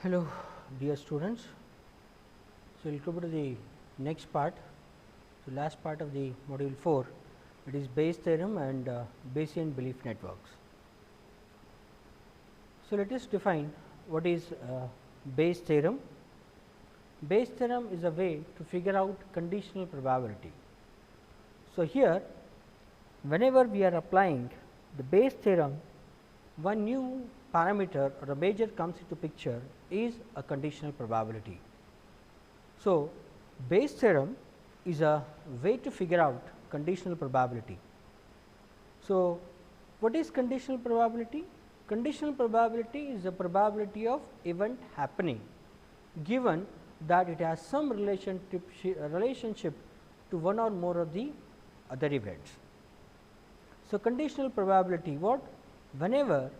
Hello dear students. So, we will come to the next part, so last part of the module 4, it is Bayes theorem and Bayesian belief networks. So, let us define what is Bayes theorem. Bayes theorem is a way to figure out conditional probability. So, here whenever we are applying the Bayes theorem, one new parameter or a measure comes into picture is a conditional probability. So, Bayes theorem is a way to figure out conditional probability. So, what is conditional probability? Conditional probability is the probability of event happening given that it has some relationship to one or more of the other events. So, conditional probability, what? Whenever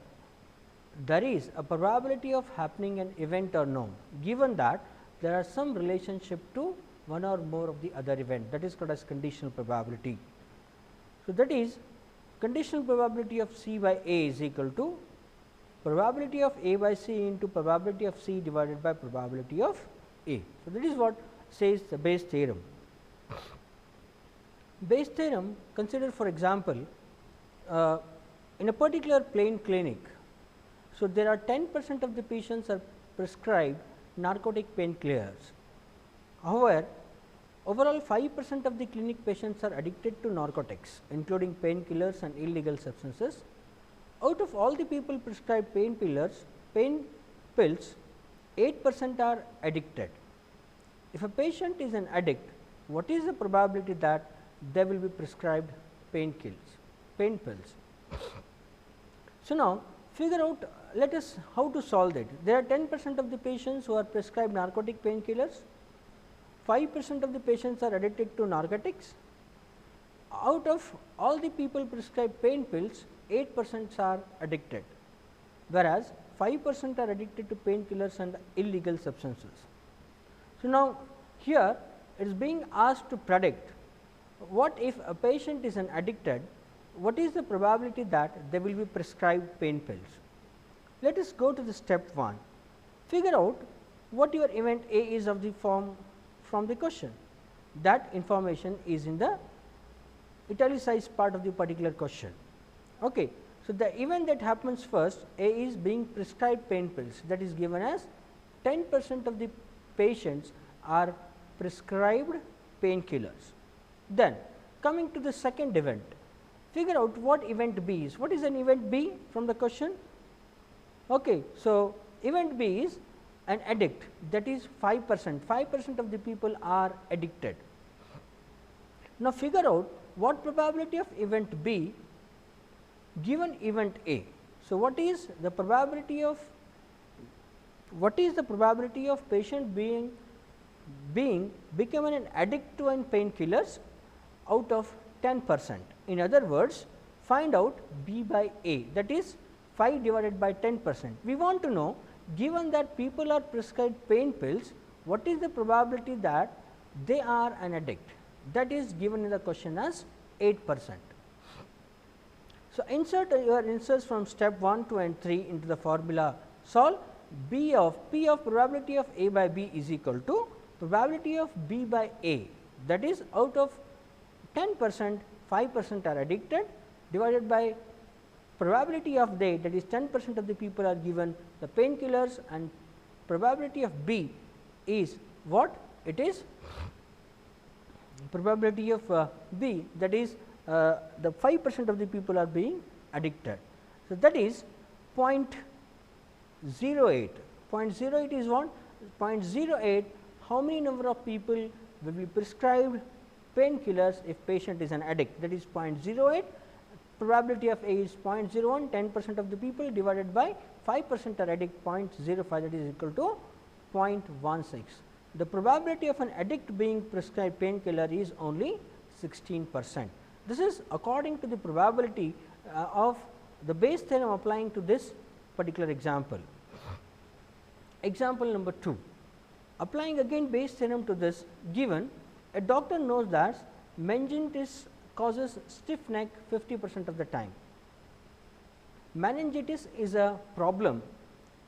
there is a probability of happening an event or known, given that there are some relationship to one or more of the other event, that is called as conditional probability. So, that is conditional probability of C by A is equal to probability of A by C into probability of C divided by probability of A. So, that is what says the Bayes theorem. Bayes theorem, consider for example, in a particular plain clinic. So, there are 10% of the patients are prescribed narcotic painkillers. However, overall 5% of the clinic patients are addicted to narcotics, including painkillers and illegal substances. Out of all the people prescribed pain pills, 8% are addicted. If a patient is an addict, what is the probability that they will be prescribed pain pills? So, now figure out, let us how to solve it. There are 10% of the patients who are prescribed narcotic painkillers, 5% of the patients are addicted to narcotics. Out of all the people prescribed pain pills, 8% are addicted, whereas 5% are addicted to painkillers and illegal substances. So, now here it is being asked to predict what if a patient is an addicted, what is the probability that they will be prescribed pain pills. Let us go to the step 1, figure out what your event A is of the form from the question. That information is in the italicized part of the particular question. Okay. So, the event that happens first, A is being prescribed pain pills, that is given as 10% of the patients are prescribed painkillers. Then coming to the second event, figure out what event B is. What is an event B from the question? Okay. So, event B is an addict, that is 5% of the people are addicted. Now, figure out what probability of event B given event A. So, what is the probability of patient becoming an addict to an painkillers out of 10%. In other words, find out B by A, that is 5 divided by 10%. We want to know, given that people are prescribed pain pills, what is the probability that they are an addict, that is given in the question as 8%. So, insert your inserts from step 1, 2 and 3 into the formula. Solve P of probability of A by B is equal to probability of B by A, that is out of 10%, 5% are addicted, divided by probability of they, that is 10% of the people are given the painkillers, and probability of B is what? It is probability of B, that is the 5% of the people are being addicted. So, that is 0.08. 0.08 is what? 0.08, how many number of people will be prescribed painkillers if patient is an addict, that is 0.08. Probability of A is 0.01, 10% of the people divided by 5% are addict, 0.05, that is equal to 0.16. The probability of an addict being prescribed painkiller is only 16%. This is according to the probability of the Bayes theorem applying to this particular example. Example number 2, applying again Bayes theorem to this, given a doctor knows that meningitis causes stiff neck 50% of the time. Meningitis is a problem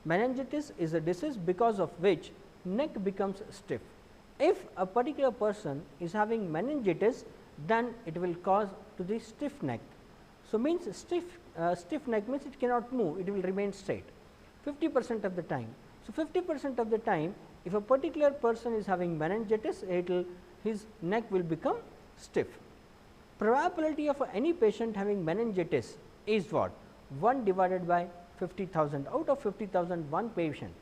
Meningitis is a disease because of which neck becomes stiff. If a particular person is having meningitis, then it will cause to the stiff neck. So, means stiff neck means it cannot move, it will remain straight 50% of the time. So, 50% of the time if a particular person is having meningitis, his neck will become stiff. Probability of any patient having meningitis is what? 1 divided by 50,000. Out of 50,000, 1 patient.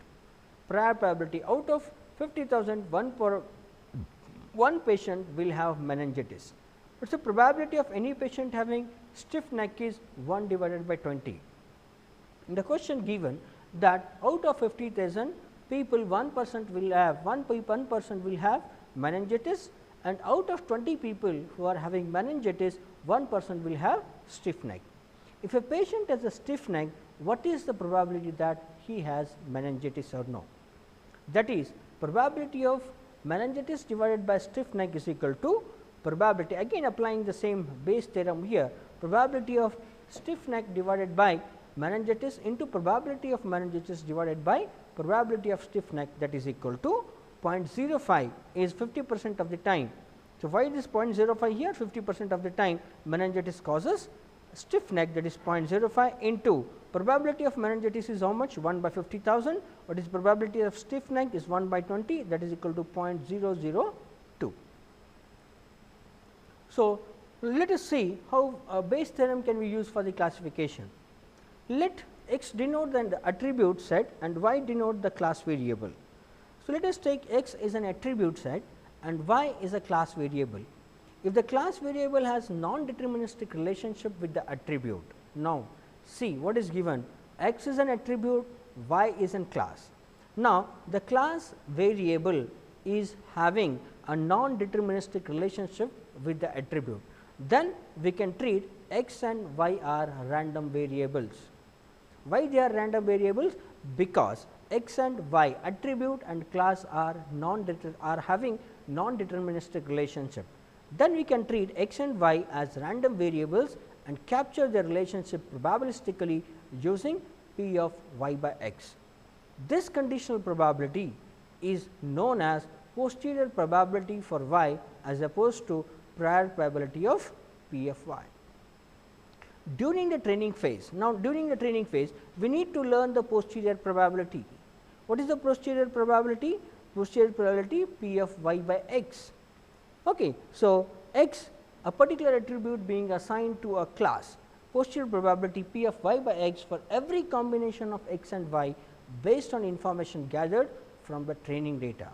Prior probability out of 50,000, 1 patient will have meningitis. But the probability of any patient having stiff neck is 1 divided by 20. In the question given that out of 50,000 people, 1% will have 1% will have meningitis, and out of 20 people who are having meningitis, 1% will have stiff neck. If a patient has a stiff neck, what is the probability that he has meningitis or no? That is, probability of meningitis divided by stiff neck is equal to probability, again applying the same base theorem here, probability of stiff neck divided by meningitis into probability of meningitis divided by probability of stiff neck, that is equal to 0.05 is 50% of the time. So, why this 0.05 here? 50% of the time meningitis causes stiff neck, that is 0.05 into probability of meningitis is how much? 1 by 50,000. What is probability of stiff neck is 1 by 20, that is equal to 0.002. So, let us see how a base theorem can be used for the classification. Let x denote the attribute set and y denote the class variable. So, let us take x is an attribute set and y is a class variable. If the class variable has non-deterministic relationship with the attribute, now see what is given, x is an attribute, y is in class. Now, the class variable is having a non-deterministic relationship with the attribute, then we can treat x and y are random variables. Why they are random variables? Because x and y attribute and class are having non-deterministic relationship. Then we can treat x and y as random variables and capture their relationship probabilistically using p of y by x. This conditional probability is known as posterior probability for y as opposed to prior probability of p of y. During the training phase, now during the training phase we need to learn the posterior probability. What is the posterior probability? Posterior probability p of y by x. Okay. So, x, a particular attribute being assigned to a class, posterior probability p of y by x for every combination of x and y based on information gathered from the training data.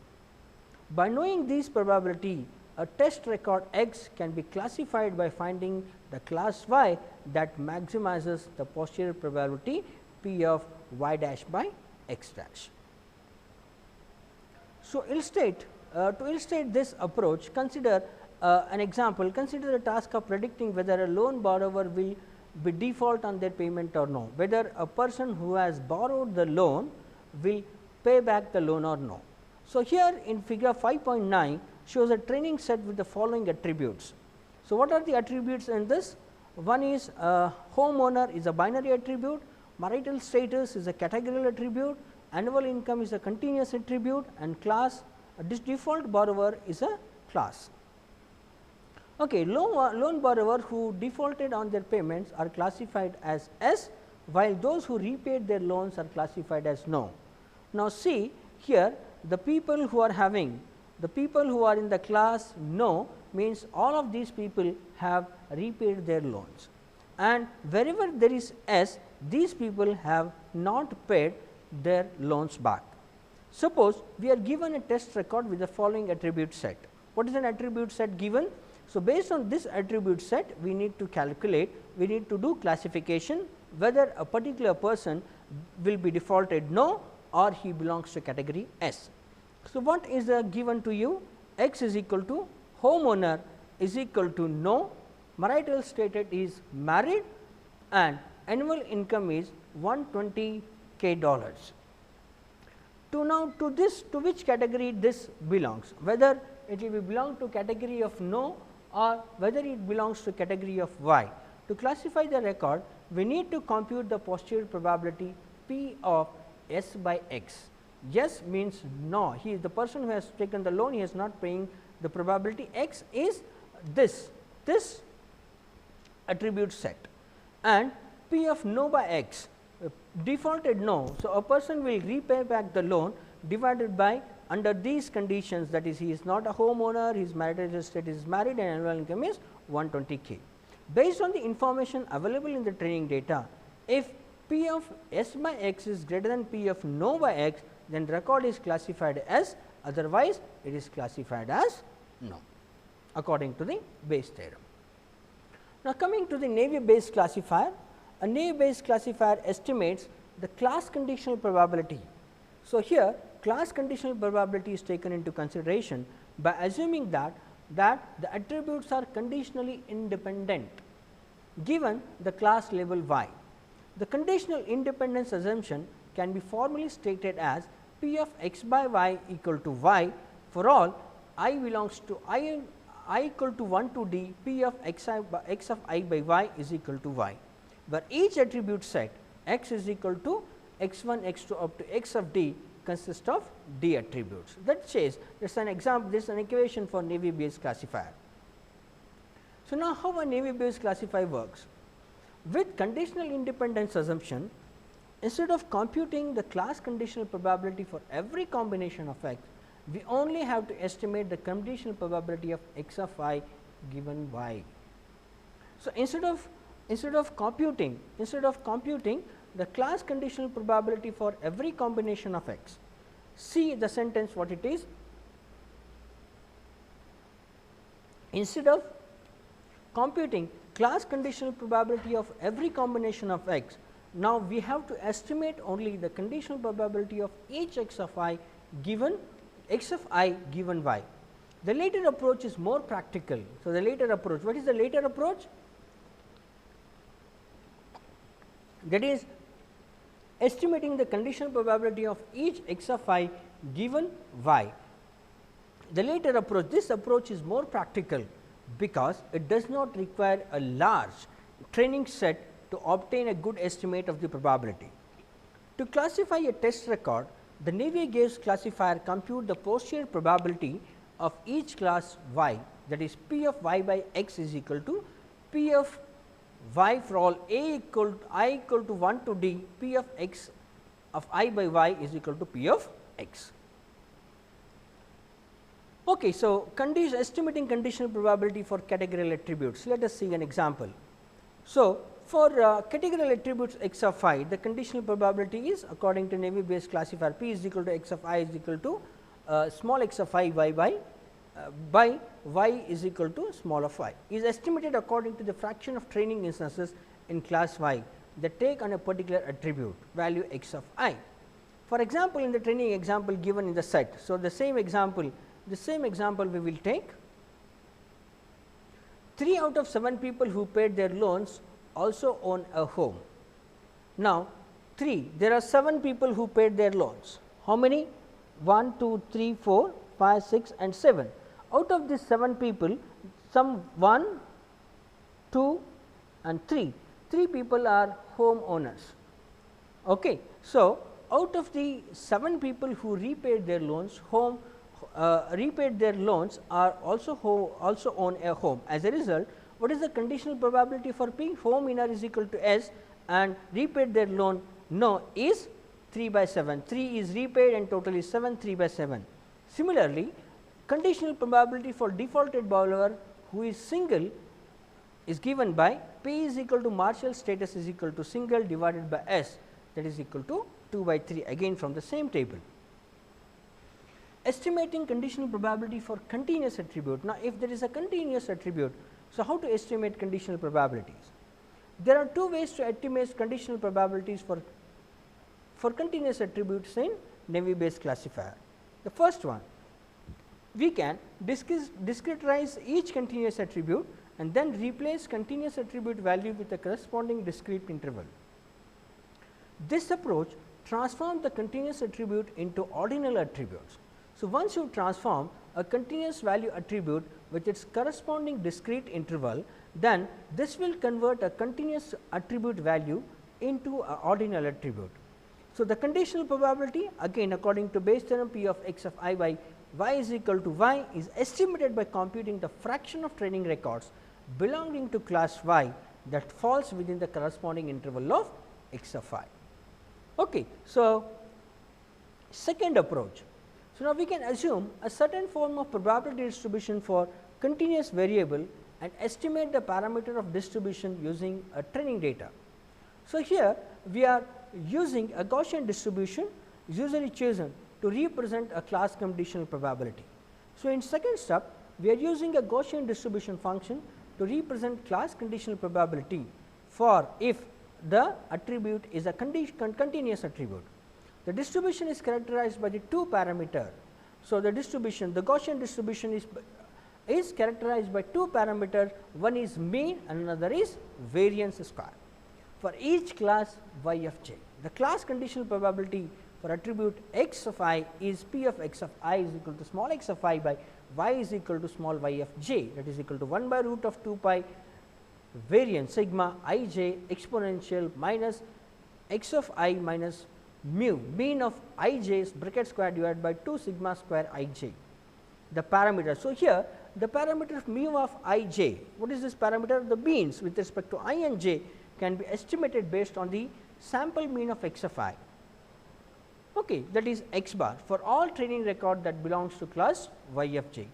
By knowing these probability, a test record x can be classified by finding the class y that maximizes the posterior probability p of y dash by x dash. So, to illustrate this approach, consider an example. Consider the task of predicting whether a loan borrower will be default on their payment or no, whether a person who has borrowed the loan will pay back the loan or no. So, here in figure 5.9 shows a training set with the following attributes. So, what are the attributes in this? One is homeowner is a binary attribute, marital status is a categorical attribute, annual income is a continuous attribute, and class default borrower is a class. Okay, loan borrower who defaulted on their payments are classified as S, while those who repaid their loans are classified as no. Now, see here the people who are having in the class no means all of these people have repaid their loans, and wherever there is S, these people have not paid their loans back. Suppose we are given a test record with the following attribute set. What is an attribute set given? So, based on this attribute set, we need to calculate, we need to do classification whether a particular person will be defaulted no or he belongs to category S. So, what is given to you? X is equal to homeowner is equal to no, marital status is married, and annual income is $120,000. To which category this belongs, whether it will belong to category of no or whether it belongs to category of y. To classify the record, we need to compute the posterior probability p of S by X. Yes means no, he is the person who has taken the loan, he is not paying the probability. X is this attribute set, and P of no by X defaulted no. So, a person will repay back the loan divided by under these conditions, that is, he is not a homeowner, his marital estate is married and annual income is 120k. Based on the information available in the training data, if P of S by X is greater than P of no by X, then record is classified as, otherwise it is classified as no, according to the Bayes theorem. Now, coming to the Navy Bayes classifier, a Navy Bayes classifier estimates the class conditional probability. So, here class conditional probability is taken into consideration by assuming that the attributes are conditionally independent given the class label y. The conditional independence assumption can be formally stated as P of x by y equal to y for all I belongs to I equal to 1 to d, P of x of I by y is equal to y, where each attribute set x is equal to x1, x2 up to x of d consists of d attributes. That says this is an example, this is an equation for Navy Bayes classifier. So, now how a Navy Bayes classifier works? With conditional independence assumption, instead of computing the class conditional probability for every combination of x, we only have to estimate the conditional probability of x of I given y. So, instead of computing the class conditional probability for every combination of x, see the sentence what it is. Instead of computing class conditional probability of every combination of x, now we have to estimate only the conditional probability of each x of I given y. The later approach is more practical. So, the later approach, what is the later approach? That is estimating the conditional probability of each x of I given y. The later approach, this approach is more practical because it does not require a large training set to obtain a good estimate of the probability. To classify a test record, the Navy Bayes classifier compute the posterior probability of each class y, that is P of y by x is equal to P of y for all I equal to 1 to d, P of x of I by y is equal to P of x. Okay, so, estimating conditional probability for categorical attributes. Let us see an example. So, for categorical attributes x of I, the conditional probability is according to Navy Bayes classifier P is equal to x of I is equal to small x of I y by y is equal to small of y, is estimated according to the fraction of training instances in class y that take on a particular attribute value x of I. For example, in the training example given in the set. So, the same example we will take. 3 out of 7 people who paid their loans also own a home. Now, there are 7 people who paid their loans. How many? 1, 2, 3, 4, 5, 6 and 7. Out of these 7 people, some 1, 2 and 3 people are home owners. Okay. So, out of the 7 people who repaid their loans, are also own a home. As a result, what is the conditional probability for P? Home owner is equal to S and repaid their loan no is 3 by 7. 3 is repaid and total is 7, 3 by 7. Similarly, conditional probability for defaulted borrower who is single is given by P is equal to marital status is equal to single divided by S, that is equal to 2 by 3, again from the same table. Estimating conditional probability for continuous attribute. Now, if there is a continuous attribute, so how to estimate conditional probabilities? There are 2 ways to estimate conditional probabilities for continuous attributes in Navy Bayes classifier. The first one, we can discretize each continuous attribute and then replace continuous attribute value with a corresponding discrete interval. This approach transforms the continuous attribute into ordinal attributes. So, once you transform a continuous value attribute with its corresponding discrete interval, then this will convert a continuous attribute value into an ordinal attribute. So, the conditional probability again according to Bayes theorem P of x of I by y is equal to y is estimated by computing the fraction of training records belonging to class y that falls within the corresponding interval of x of I. Okay. So, second approach. So, now we can assume a certain form of probability distribution for continuous variable and estimate the parameter of distribution using a training data. So, here we are using a Gaussian distribution usually chosen to represent a class conditional probability. So, in second step we are using a Gaussian distribution function to represent class conditional probability for if the attribute is a continuous attribute. The distribution is characterized by the two parameter. So, the distribution, the Gaussian distribution is characterized by two parameters, one is mean and another is variance square for each class y of j. The class conditional probability for attribute x of I is P of x of I is equal to small x of I by y is equal to small y of j, that is equal to 1 by root of 2 pi variance sigma I j exponential minus x of I minus mu mean of I j bracket square divided by 2 sigma square I j, the parameter. So, here the parameter of mu of I j, what is this parameter? The means with respect to I and j can be estimated based on the sample mean of x of I, okay, that is x bar for all training record that belongs to class y of j.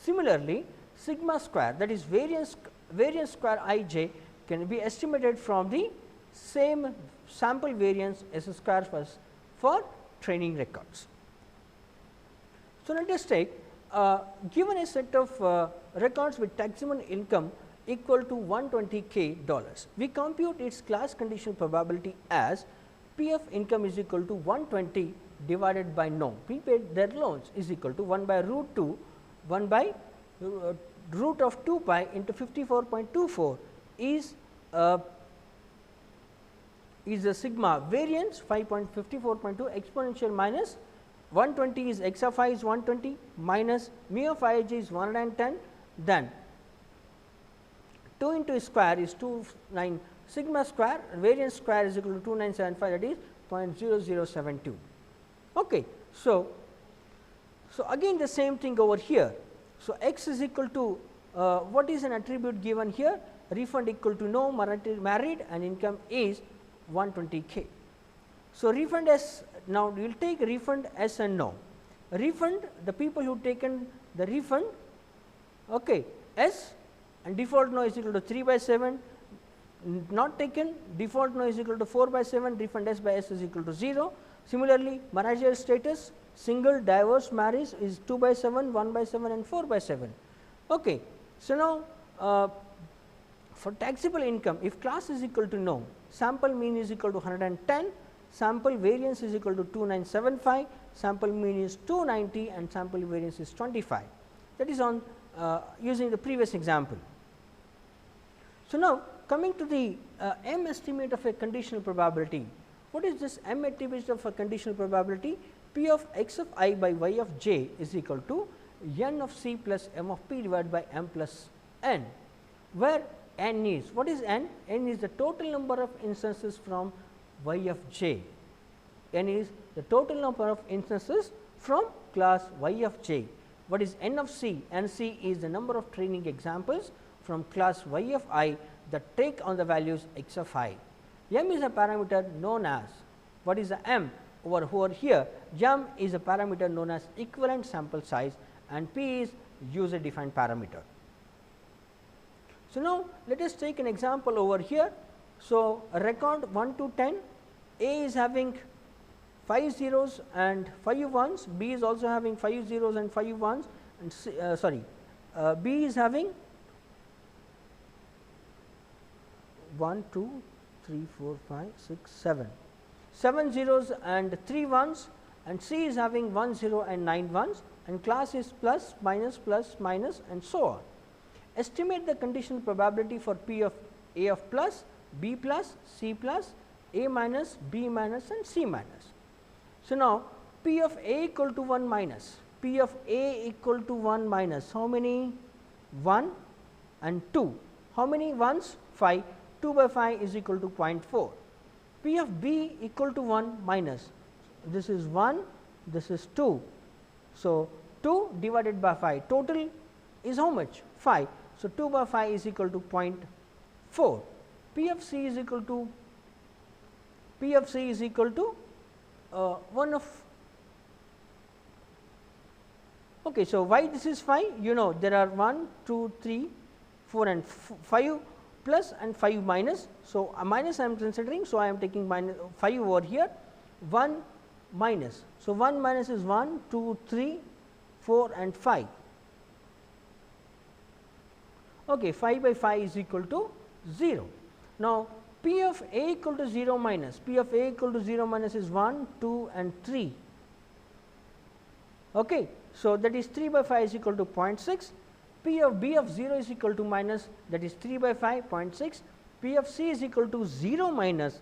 Similarly, sigma square, that is variance square I j can be estimated from the same sample variance s square for training records. So, let us take given a set of records with taxable income equal to $120,000, we compute its class conditional probability as P of income is equal to 120 divided by no, prepaid their loans is equal to 1 by root 2 1 by root of 2 pi into 54.24 is a sigma variance 5.54.2 exponential minus 120 is x of I is 120 minus mu of I j is 110, then 2 into square is 29 sigma square, variance square is equal to 2975, that is 0.0072. Okay. So, again the same thing over here. So, x is equal to what is an attribute given here? Refund equal to no, married and income is 120k. So, refund s, now we will take refund s and no. Refund, the people who taken the refund, okay, s and default no is equal to 3 by 7, not taken default no is equal to 4 by 7, refund s by s is equal to 0. Similarly, marriageal status single divorce marriage is 2 by 7, 1 by 7 and 4 by 7. Okay. So, now for taxable income, if class is equal to no, sample mean is equal to 110, sample variance is equal to 2975, sample mean is 290 and sample variance is 25, that is on using the previous example. So, now coming to the m estimate of a conditional probability. What is this m estimate of a conditional probability? P of x of I by y of j is equal to n of c plus m of p divided by m plus n, where n is, what is n? N is the total number of instances from y of j, n is the total number of instances from class y of j. What is n of c? N c is the number of training examples from class y of I that take on the values x of I. M is a parameter known as, what is the m? Over here, m is a parameter known as equivalent sample size and p is user defined parameter. So, now let us take an example over here. So, a record 1 to 10, A is having 5 zeros and 5 ones, B is also having 5 zeros and 5 ones, and B is having 1, 2, 3, 4, 5, 6, 7 zeros and 3 ones, and C is having 1 0 and 9 ones, and class is plus minus and so on. Estimate the conditional probability for P of A of plus, B plus, C plus, A minus, B minus and C minus. So, now P of A equal to 1 minus, P of A equal to 1 minus, how many? 1 and 2, how many ones? 5, 2 by 5 is equal to 0.4. P of B equal to 1 minus, this is 1, this is 2. So, 2 divided by 5, total is how much? 5. So, 2 by 5 is equal to 0.4. P of C is equal to 1 of, okay. So, why this is 5? You know, there are 1, 2, 3, 4 and 5 plus and 5 minus. So, a minus I am considering. So, I am taking minus 5 over here, 1 minus. So, 1 minus is 1, 2, 3, 4 and 5. Okay, 5 by 5 is equal to 0. Now, P of A equal to 0 minus, P of A equal to 0 minus is 1, 2 and 3. Okay. So, that is 3 by 5 is equal to 0.6. P of B of 0 is equal to minus, that is 3 by 5, 0.6. P of C is equal to 0 minus,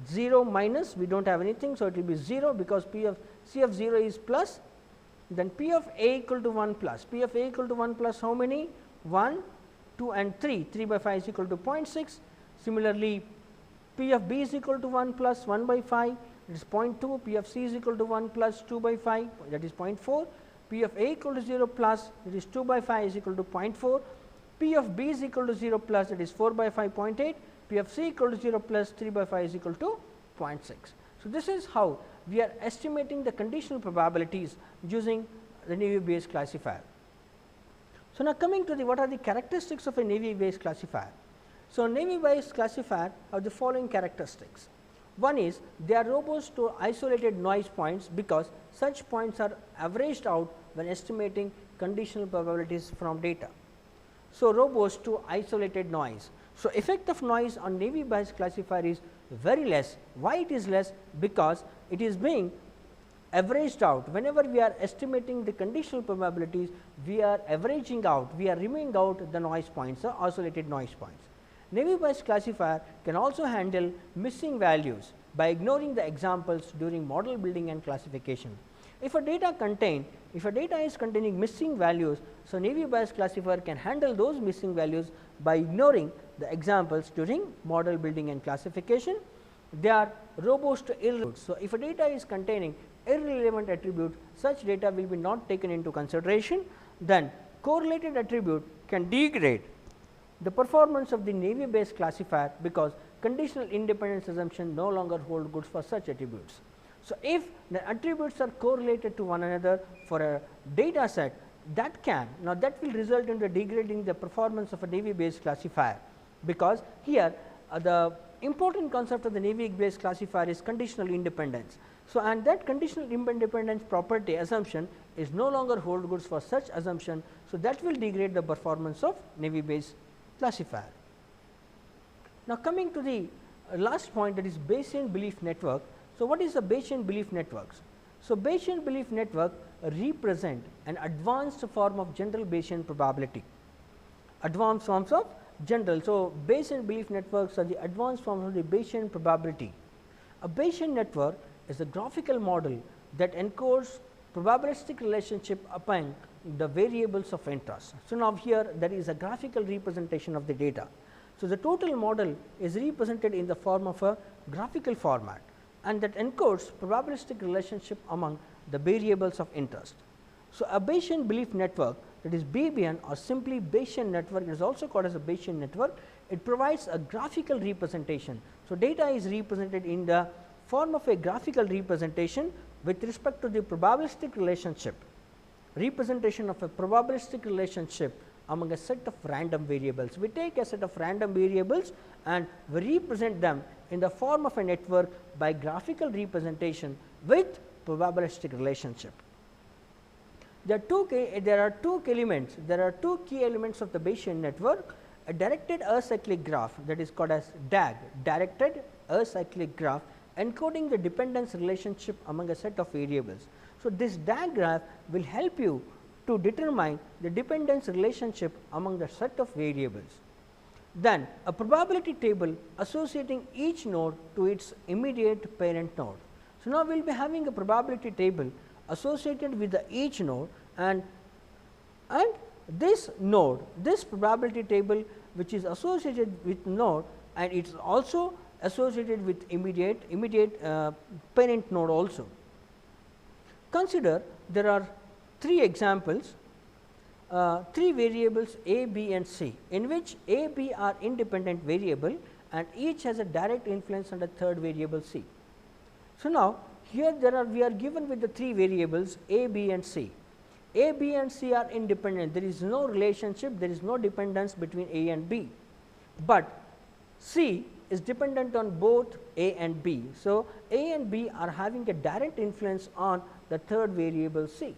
0 minus, we do not have anything. So, it will be 0 because P of C of 0 is plus. Then P of A equal to 1 plus, P of A equal to 1 plus how many? 1, 2 and 3, 3 by 5 is equal to 0.6. Similarly, P of B is equal to 1 plus 1 by 5, it is 0.2. P of C is equal to 1 plus 2 by 5, that is 0.4. P of A equal to 0 plus, it is 2 by 5 is equal to 0.4. P of B is equal to 0 plus, it is 4 by 5, 0.8. P of C equal to 0 plus 3 by 5 is equal to 0.6. So, this is how we are estimating the conditional probabilities using the Navy Bayes classifier. So, now coming to the what are the characteristics of a Navy Bayes classifier. So, Navy Bayes classifier have the following characteristics. One is they are robust to isolated noise points because such points are averaged out when estimating conditional probabilities from data. So, robust to isolated noise. So, effect of noise on Navy Bayes classifier is very less. Why it is less? Because it is being averaged out. Whenever we are estimating the conditional probabilities, we are averaging out, we are removing out the noise points, the isolated noise points. Navy Bayes classifier can also handle missing values by ignoring the examples during model building and classification. If a data is containing missing values, so Navy Bayes classifier can handle those missing values by ignoring the examples during model building and classification. They are robust to irrelevant. So, if a data is containing irrelevant attribute, such data will be not taken into consideration. Then correlated attribute can degrade the performance of the Navy Bayes classifier because conditional independence assumption no longer hold good for such attributes. So, if the attributes are correlated to one another for a data set, that can, now that will result in the degrading the performance of a Navy Bayes classifier, because here the important concept of the Navy Bayes classifier is conditional independence. So, and that conditional independence property assumption is no longer hold good for such assumption. So, that will degrade the performance of Navy Bayes classifier. Now, coming to the last point, that is Bayesian belief network. So, what is the Bayesian belief networks? So, Bayesian belief network represent an advanced form of general Bayesian probability, advanced forms of general. So, Bayesian belief networks are the advanced forms of the Bayesian probability. A Bayesian network is a graphical model that encodes probabilistic relationship upon the variables of interest. So, now here there is a graphical representation of the data. So, the total model is represented in the form of a graphical format, and that encodes probabilistic relationship among the variables of interest. So, a Bayesian belief network, that is Bayesian or simply Bayesian network, is also called as a Bayesian network. It provides a graphical representation. So, data is represented in the form of a graphical representation with respect to the probabilistic relationship, representation of a probabilistic relationship among a set of random variables. We take a set of random variables and we represent them in the form of a network by graphical representation with probabilistic relationship. There are two key elements of the Bayesian network: a directed acyclic graph, that is called as DAG, directed acyclic graph, encoding the dependence relationship among a set of variables. So, this DAG graph will help you to determine the dependence relationship among the set of variables. Then a probability table associating each node to its immediate parent node. So, now we will be having a probability table associated with each node, and this node, this probability table which is associated with node, and it is also associated with immediate parent node also. Consider there are 3 examples, 3 variables a, b and c, in which a, b are independent variable and each has a direct influence on the third variable c. So, now here we are given with the 3 variables a, b and c. A, b and c are independent, there is no relationship, there is no dependence between a and b, but c is dependent on both a and b. So, a and b are having a direct influence on the third variable c.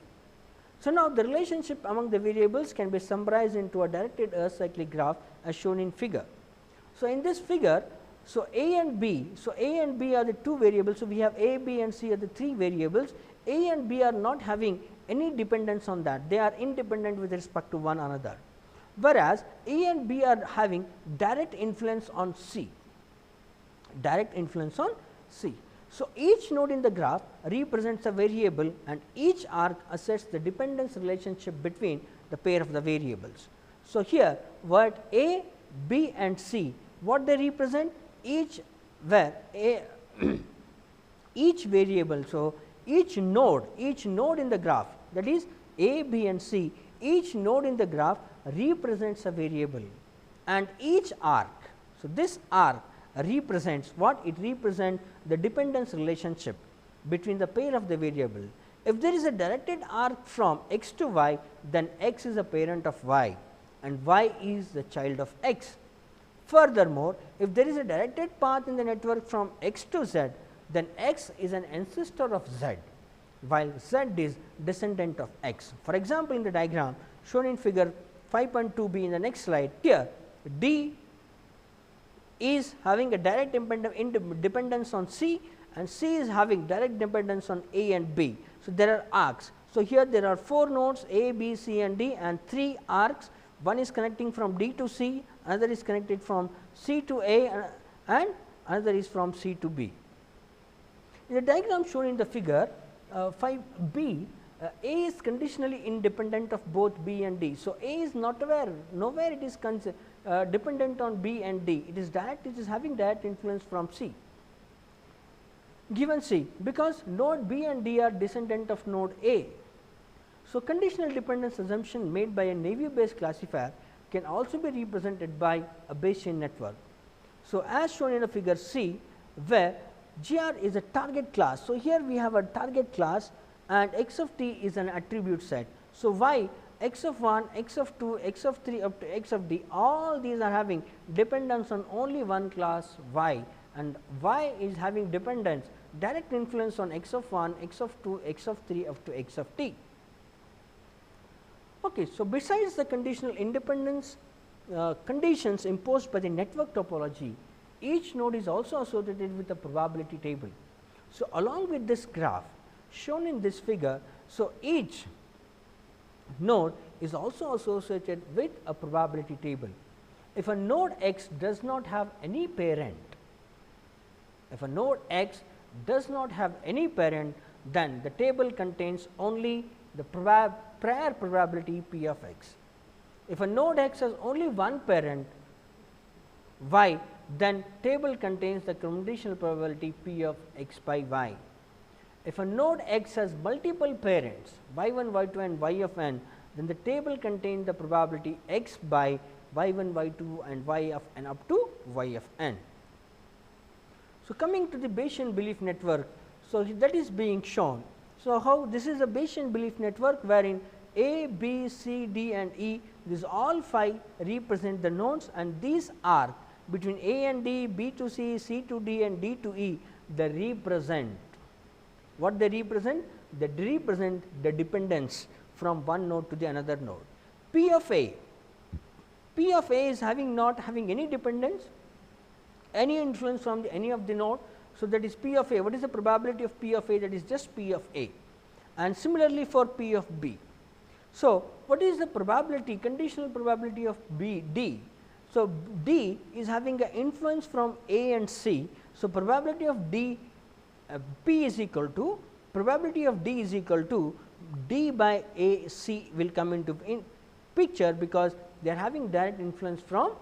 So, now the relationship among the variables can be summarized into a directed cyclic graph as shown in figure. So, in this figure, so a and b are the 2 variables. So, we have a, b and c are the 3 variables. A and b are not having any dependence on that, they are independent with respect to one another, whereas a and b are having direct influence on c, So, each node in the graph represents a variable and each arc asserts the dependence relationship between the pair of the variables. So, here what a, b and c, what they represent, each where a each variable. So, each node in the graph, that is a, b and c, each node in the graph represents a variable and each arc. So, this arc represents what? It represents the dependence relationship between the pair of the variable. If there is a directed arc from x to y, then x is a parent of y and y is the child of x. Furthermore, if there is a directed path in the network from x to z, then x is an ancestor of z, while z is descendant of x. For example, in the diagram shown in figure 5.2b in the next slide, here d is having a direct dependence on c and c is having direct dependence on a and b. So, there are arcs. So, here there are 4 nodes a, b, c and d and 3 arcs, one is connecting from d to c, another is connected from c to a and another is from c to b. In the diagram shown in the figure 5b, a is conditionally independent of both b and d. So, a is nowhere it is dependent on b and d, it is having direct influence from c. Given c, because node b and d are descendant of node a. So, conditional dependence assumption made by a naive Bayes classifier can also be represented by a Bayesian network. So, as shown in the figure c, where GR is a target class. So, here we have a target class and x of t is an attribute set. So, y, x of 1, x of 2, x of 3 up to x of d, all these are having dependence on only one class y, and y is having dependence, direct influence on x of 1, x of 2, x of 3 up to x of t. Okay, so, besides the conditional independence conditions imposed by the network topology, each node is also associated with a probability table. So, along with this graph shown in this figure, so each node is also associated with a probability table. If a node x does not have any parent, then the table contains only the prior probability p of x. If a node x has only one parent y, then table contains the conditional probability p of x by y. If a node x has multiple parents y1, y2 and y of n, then the table contains the probability x by y1, y2 and y of n up to y of n. So, coming to the Bayesian belief network, so that is being shown. So, how this is a Bayesian belief network wherein a, b, c, d and e, these all 5 represent the nodes, and these are between a and d, b to c, c to d and d to e, they represent what they represent? They represent the dependence from one node to the another node. P of a is not having any dependence, any influence from any of the node. So, that is P of a. What is the probability of P of a? That is just P of a, and similarly for P of b. So, what is the probability, conditional probability of d? So, d is having an influence from a and c. So, probability of d p is equal to probability of d is equal to d by a c will come into picture, because they are having direct influence from,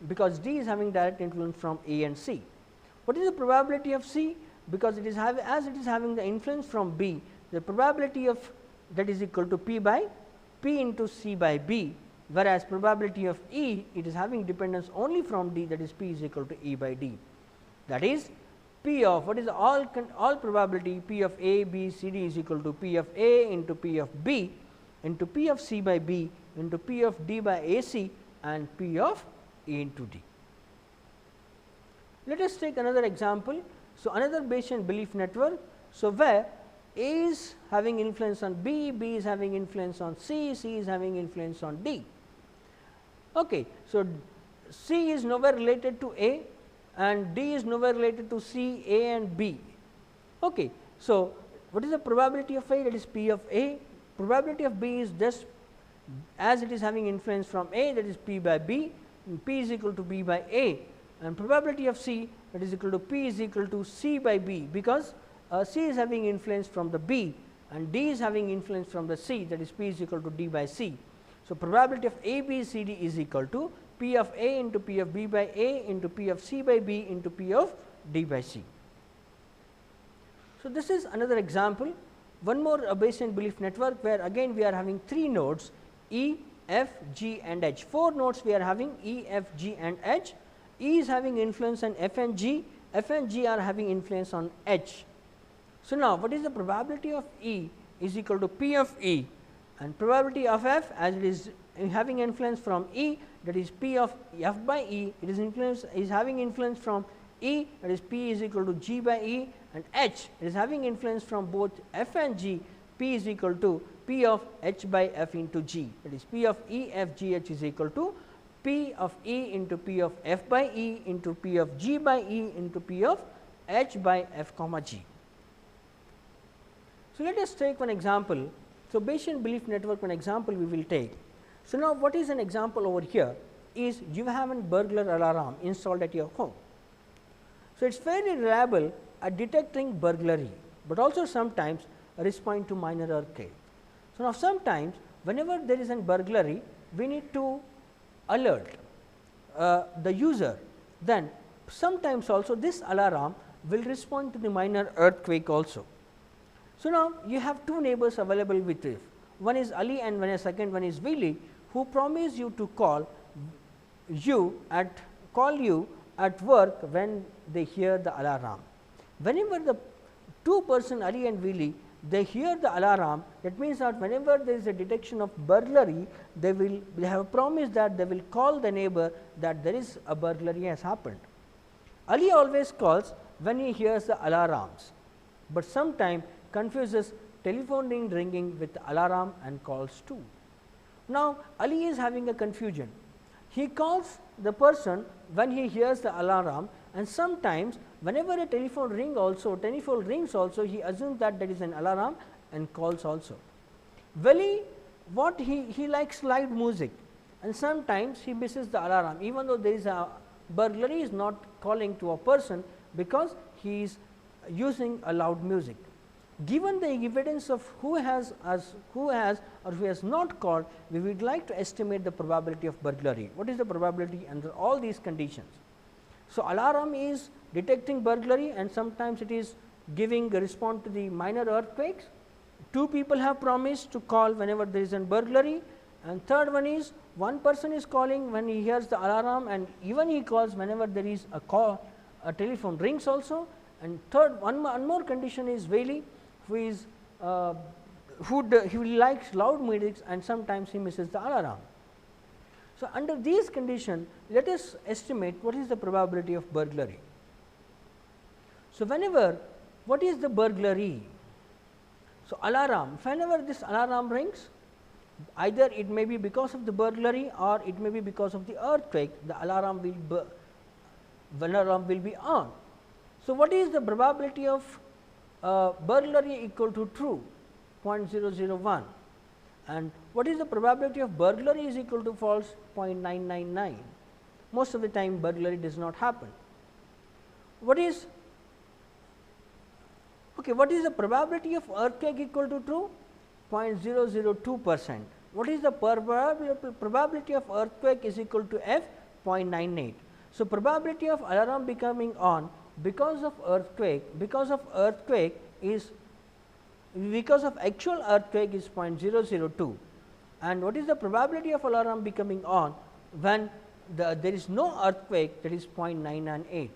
because d is having direct influence from a and c. What is the probability of C? Because it is as it is having the influence from B, the probability of that is equal to P into C by B, whereas probability of E, it is having dependence only from D, that is P is equal to E by D. That is P of what is all probability P of A, B, C, D is equal to P of A into P of B into P of C by B into P of D by AC and P of E into D. Let us take another example. So, another Bayesian belief network. So, where A is having influence on B, B is having influence on C, C is having influence on D. Okay. So, C is nowhere related to A and D is nowhere related to C, A and B. Okay. So, what is the probability of A? That is P of A. Probability of B is just as it is having influence from A, that is P by B, and P is equal to B by A, and probability of C, that is equal to P is equal to C by B, because C is having influence from the B and D is having influence from the C, that is P is equal to D by C. So, probability of A, B, C, D is equal to P of A into P of B by A into P of C by B into P of D by C. So, this is another example. One more Bayesian belief network, where again we are having 3 nodes E, F, G and H. 4 nodes we are having E, F, G and H. E is having influence on F and G are having influence on H. So, now what is the probability of E is equal to P of E, and probability of F, as it is having influence from E, that is P of F by E, it is having influence from E, that is P is equal to G by E, and H, it is having influence from both F and G, P is equal to P of H by F into G, that is P of E F G H is equal to P of E into P of F by E into P of G by E into P of H by F comma G. So, let us take one example. So, Bayesian belief network, one example we will take. So, now what is an example over here is you have a burglar alarm installed at your home. So, it is fairly reliable at detecting burglary, but also sometimes respond to minor earthquake. So, now sometimes whenever there is a burglary, we need to alert the user, then sometimes also this alarm will respond to the minor earthquake also. So, now you have 2 neighbors available with it, one is Ali and one is second one is Willie, who promise you to call you at work when they hear the alarm. Whenever the 2 person Ali and Willie, they hear the alarm, that means that whenever there is a detection of burglary, they have promised that they will call the neighbor that there is a burglary has happened. Ali always calls when he hears the alarms, but sometimes confuses telephone ringing with alarm and calls too. Now, Ali is having a confusion. He calls the person when he hears the alarm, and sometimes whenever a telephone rings also, he assumes that there is an alarm and calls also. Willie, what he likes loud music, and sometimes he misses the alarm, even though there is a burglary, is not calling to a person because he is using a loud music. Given the evidence of who has or who has not called, we would like to estimate the probability of burglary. What is the probability under all these conditions? So, alarm is detecting burglary and sometimes it is giving a response to the minor earthquakes. 2 people have promised to call whenever there is a burglary, and third one is one person is calling when he hears the alarm, and even he calls whenever there is a telephone rings also. And third one more condition is Willie, who likes loud music and sometimes he misses the alarm. So, under these conditions, let us estimate what is the probability of burglary. So, what is the burglary? So, alarm, whenever this alarm rings, either it may be because of the burglary or it may be because of the earthquake, the alarm will be on. So, what is the probability of burglary equal to true? 0.001. And what is the probability of burglary is equal to false? 0.999. Most of the time burglary does not happen. What is the probability of earthquake equal to true? 0.002%. What is the probability of earthquake is equal to F? 0.98. So, probability of alarm becoming on because of actual earthquake is 0.002, and what is the probability of alarm becoming on when there is no earthquake, that is 0.998.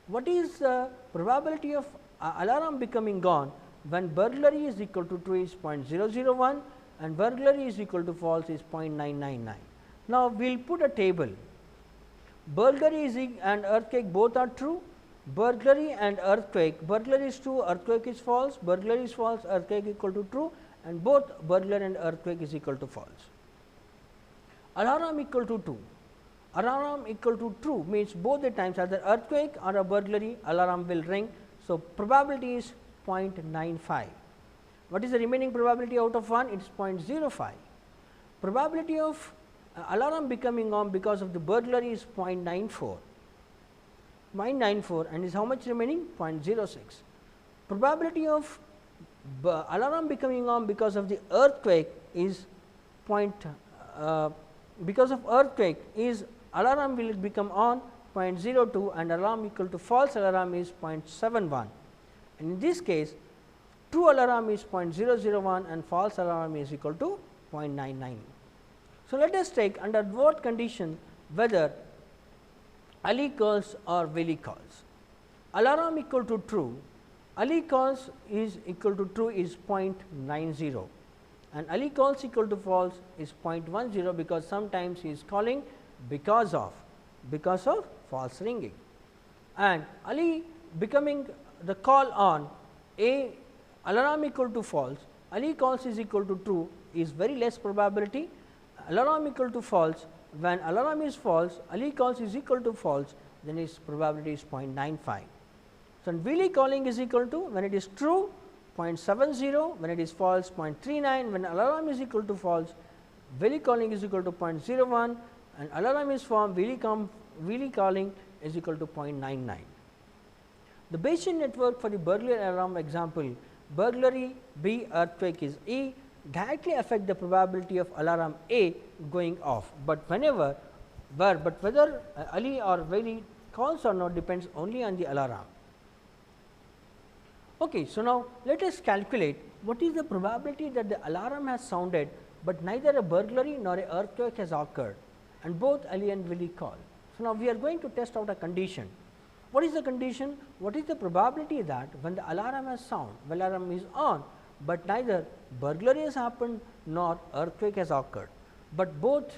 What is the probability of alarm becoming on when burglary is equal to true is 0.001 and burglary is equal to false is 0.999. Now, we will put a table. Burglary and earthquake both are true, burglary and earthquake, burglary is true, earthquake is false, burglary is false, earthquake equal to true, and both burglary and earthquake is equal to false. Alarm equal to 2. Alarm equal to true means both the times either earthquake or a burglary alarm will ring. So, probability is 0.95. What is the remaining probability out of 1? It is 0.05. Probability of alarm becoming on because of the burglary is 0.94. 0.94 and is how much remaining? 0.06. Probability of alarm becoming on because of the earthquake is because of earthquake is alarm will become on 0.02 and alarm equal to false alarm is 0.71, and in this case true alarm is 0.001 and false alarm is equal to 0.99. So, let us take under both condition whether Ali calls or Willy calls. Alarm equal to true, Ali calls is equal to true is 0.90 and Ali calls equal to false is 0.10 because sometimes he is calling because of false ringing, and Ali becoming the call on a alarm equal to false, Ali calls is equal to true is very less probability. Alarm equal to false, when alarm is false, Ali calls is equal to false, then its probability is 0.95. So, Willy calling is equal to, when it is true 0.70, when it is false 0.39, when alarm is equal to false, Willy calling is equal to 0.01 and alarm is formed, Willy calling is equal to 0.99. The Bayesian network for the burglary alarm example, burglary B, earthquake is E, directly affect the probability of alarm A going off, but whether Ali or Willy calls or not depends only on the alarm. Okay, so, now let us calculate what is the probability that the alarm has sounded, but neither a burglary nor a earthquake has occurred and both Ali and Willy call. So, now we are going to test out a condition. What is the condition? What is the probability that when the alarm has sound, when alarm is on, but neither burglary has happened nor earthquake has occurred, but both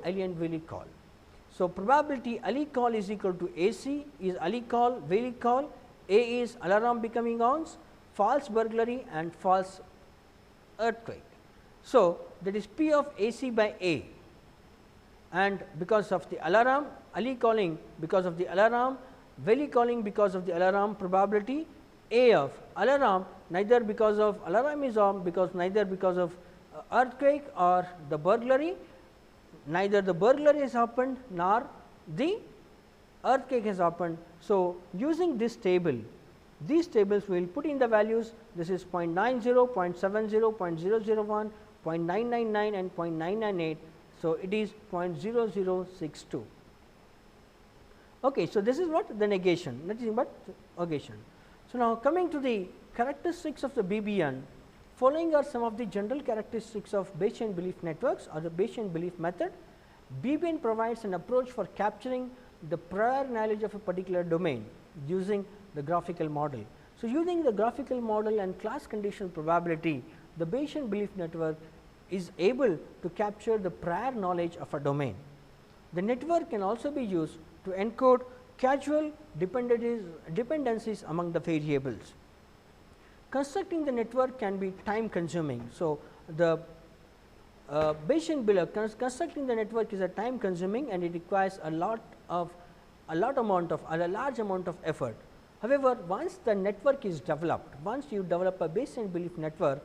Ali and Willy call. So, probability Ali call is equal to AC is Ali call, Willy call, A is alarm becoming on, false burglary and false earthquake. So, that is P of AC by A, and because of the alarm Ali calling because of the alarm, Willy calling because of the alarm, probability A of alarm neither because of alarm is on, because neither because of earthquake or the burglary, neither the burglary has happened nor the earthquake has happened. So, using this table, these tables we will put in the values, this is 0.90, 0.70, 0.001, 0.999 and 0.998. So, it is 0.0062. Okay, so, this is what the negation, nothing but negation. So, now coming to the characteristics of the BBN, following are some of the general characteristics of Bayesian belief networks or the Bayesian belief method. BBN provides an approach for capturing the prior knowledge of a particular domain using the graphical model. So, using the graphical model and class condition probability, the Bayesian belief network is able to capture the prior knowledge of a domain. The network can also be used to encode causal dependencies among the variables. Constructing the network can be time consuming. So, the Bayesian belief constructing the network is a time consuming and it requires a large amount of effort. However, once the network is developed, once you develop a Bayesian belief network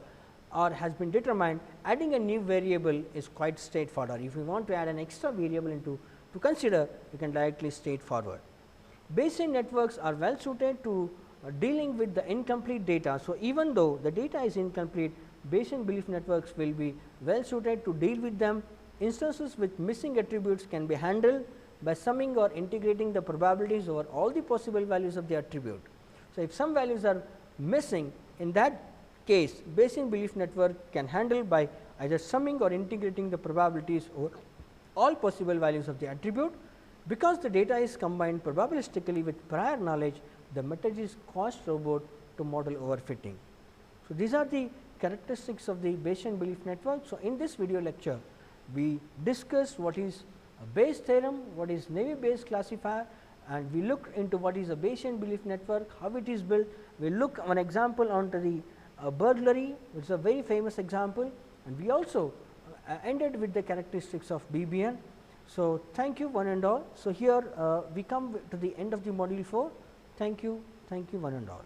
or has been determined, adding a new variable is quite straightforward. If you want to add an extra variable to consider, you can directly straightforward. Bayesian networks are well suited to dealing with the incomplete data. So, even though the data is incomplete, Bayesian belief networks will be well suited to deal with them. Instances with missing attributes can be handled by summing or integrating the probabilities over all the possible values of the attribute. So, if some values are missing, in that case Bayesian belief network can handle by either summing or integrating the probabilities over all possible values of the attribute. Because the data is combined probabilistically with prior knowledge, the method is cost robust to model overfitting. So, these are the characteristics of the Bayesian belief network. So, in this video lecture we discussed what is a Bayes theorem, what is Naive Bayes classifier, and we looked into what is a Bayesian belief network, how it is built. We look one example onto the burglary, which is a very famous example, and we also ended with the characteristics of BBN. So, thank you one and all. So, here we come to the end of the module 4. Thank you one and all.